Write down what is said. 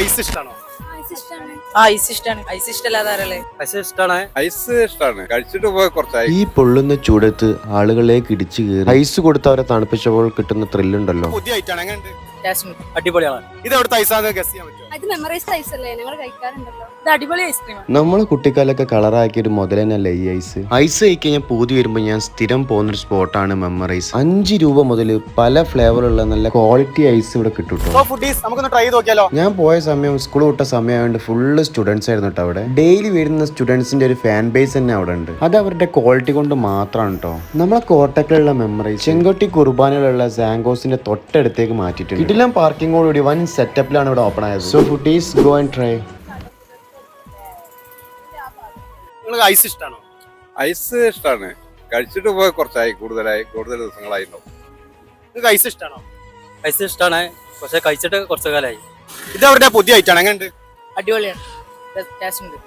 Ice ഇഷ്ടമാണോ? Ice ഇഷ്ടമാണ്. Ice ഇഷ്ടമല്ലാതെ ice ഇഷ്ടമാണ്. ഐസ് ഇഷ്ടമാണ്. കഴിച്ചിട്ട് പോയി കുറച്ചായി. ഈ പൊള്ളുന്ന ചൂടത്ത് ആളുകളേക്ക് ഇടിച്ചു കയറി ഐസ് കൊടുത്ത് അവരെ തണുപ്പിച്ചപ്പോൾ കിട്ടുന്ന ത്രില്ലുണ്ടല്ലോ. പുതിയ ഐറ്റാണ്. എങ്ങനെയുണ്ട്? അടിപൊളിയാണ്. ഇത് എവിടുത്തെ ഐസാന്ന് ഗസ് ചെയ്യാൻ പറ്റുമോ? ഇത് മെമ്മറൈസ്ഡ് ഐസ് അല്ലേ, ഞങ്ങൾ കഴിക്കാറുണ്ടല്ലോ. ഇത് അടിപൊളി ഐസ്ക്രീമാണ്. നമ്മള് കുട്ടിക്കാലൊക്കെ കളറാക്കിയ ഒരു മുതലനല്ലേ ഈ ഐസ്. ഐസ് കഴിക്കാൻ ഞാൻ പൂതി വരുമ്പോ ഞാൻ സ്ഥിരം പോകുന്നൊരു സ്പോട്ടാണ് മെമ്മറൈസ്. 5 രൂപ മുതൽ പല ഫ്ലേവറുള്ള നല്ല ക്വാളിറ്റി ഐസ് ഇവിടെ കിട്ടും. സോ ഫുഡീസ്, നമുക്കൊന്ന് ട്രൈ ചെയ്ത് നോക്കിയാലോ? ഞാൻ പോയ സമയം സ്കൂൾ വിട്ട സമയമായതുകൊണ്ട് ഫുള്ള് സ്റ്റുഡൻസ് ആയിരുന്നു കേട്ടോ അവിടെ. ഡെയിലി വരുന്ന സ്റ്റുഡൻസിന്റെ ഒരു ഫാൻ ബേസ് തന്നെ അവിടെ ഉണ്ട്. അത് അവരുടെ ക്വാളിറ്റി കൊണ്ട് മാത്രമാണ് കേട്ടോ. നമ്മളെ കോട്ടക്കലുള്ള മെമ്മറൈസ് ചെങ്കോട്ടി കുർബാനയിലുള്ള സാങ്കോസിന്റെ തൊട്ടടുത്തേക്ക് മാറ്റിയിട്ടുണ്ട്. ഇതിലും പാർക്കിങ്ങോടുകൂടി വൻ സെറ്റപ്പിലാണ് ഇവിടെ ഓപ്പൺ ആയത്. So foodies go and try. നിങ്ങൾക്ക് ഐസ് ഇഷ്ടമാണോ? ഐസ് ഇഷ്ടമാണ്. കഴിച്ചിട്ട് പോയി കുറച്ചായി. കൂടുതൽ ദിവസങ്ങളായിട്ടുണ്ടാവും. നിങ്ങൾക്ക് ഐസ് ഇഷ്ടമാണോ? ഐസ് ഇഷ്ടമാണ്, പക്ഷെ കഴിച്ചിട്ട് കുറച്ചു കാലമായി. ഇത് അവരുടെ പുതിയ ഐറ്റാണ്. എങ്ങനെയുണ്ട്? അടിപൊളിയാണ്. ടേസ്റ്റ് ഉണ്ട്.